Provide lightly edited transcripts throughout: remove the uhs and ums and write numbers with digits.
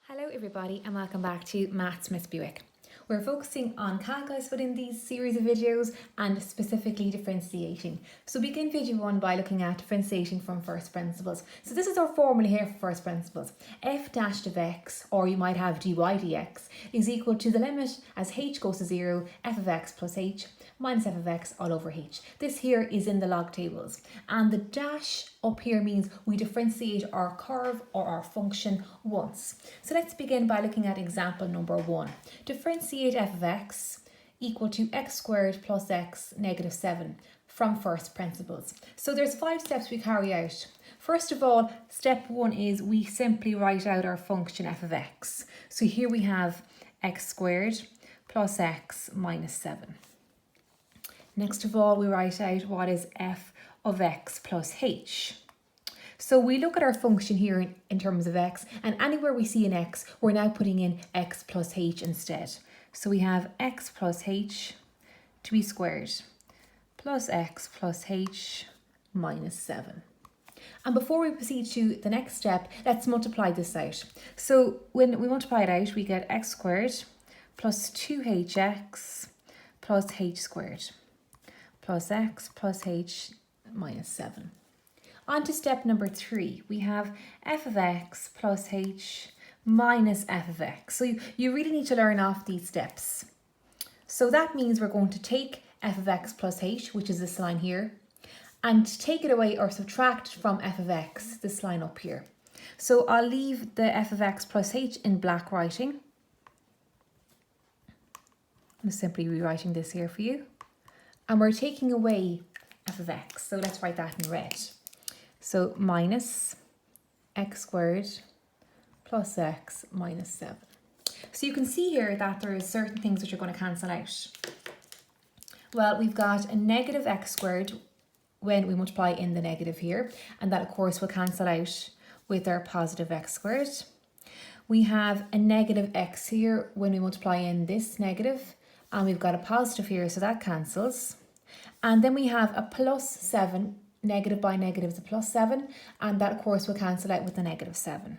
Hello everybody and welcome back to Maths Miss Buick. We're focusing on calculus within these series of videos and specifically differentiating. So we begin video 1 by looking at differentiation from first principles. So this is our formula here for first principles. F dash of x, or you might have dy dx, is equal to the limit as h goes to 0, f of x plus h minus f of x all over h. This here is in the log tables, and the dash up here means we differentiate our curve or our function once. So let's begin by looking at example number 1. Differentiate f of x equal to x squared plus x negative 7 from first principles. So there's 5 steps we carry out. First of all, step 1 is we simply write out our function f of x. So here we have x squared plus x minus 7. Next of all, we write out what is f of x plus h. So we look at our function here in terms of x, and anywhere we see an x, we're now putting in x plus h instead. So we have x plus h to be squared plus x plus h minus 7. And before we proceed to the next step, let's multiply this out. So when we multiply it out, we get x squared plus 2hx plus h squared plus x plus h minus 7. On to step number 3, we have f of x plus h minus f of x. So you really need to learn off these steps. So that means we're going to take f of x plus h, which is this line here, and take it away or subtract from f of x, this line up here. So I'll leave the f of x plus h in black writing. I'm simply rewriting this here for you. And we're taking away f of x, so let's write that in red. So minus x squared plus x minus 7. So you can see here that there is certain things which are going to cancel out. Well, we've got a negative x squared when we multiply in the negative here, and that of course will cancel out with our positive x squared. We have a negative x here when we multiply in this negative, and we've got a positive here, so that cancels. And then we have a plus 7, negative by negative is a plus 7, and that of course will cancel out with the negative 7.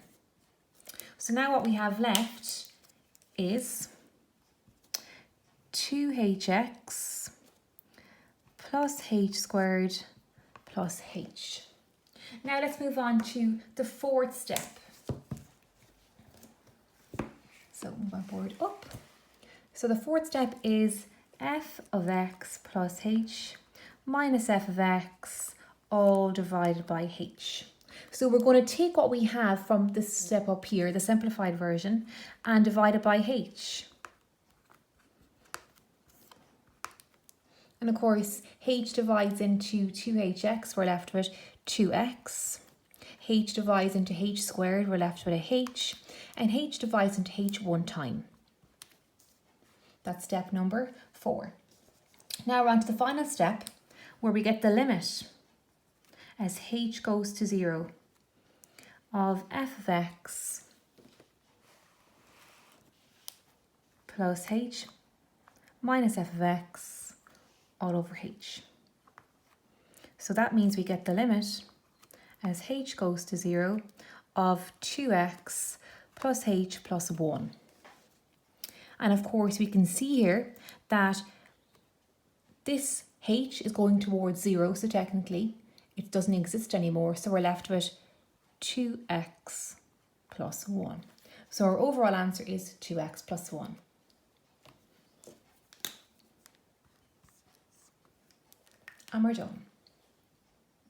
So now what we have left is 2hx plus h squared plus h. Now let's move on to the fourth step. So move on forward up. So the fourth step is f of x plus h minus f of x all divided by h. So we're going to take what we have from this step up here, the simplified version, and divide it by h. And of course, h divides into 2hx, we're left with 2x. H divides into h squared, we're left with a h. And h divides into h one time. That's step number 4. Now we're on to the final step where we get the limit as h goes to 0 of f of x plus h minus f of x all over h. So that means we get the limit as h goes to 0 of 2x plus h plus 1. And of course we can see here that this h is going towards 0, so technically it doesn't exist anymore, so we're left with 2x plus 1. So our overall answer is 2x plus 1. And we're done.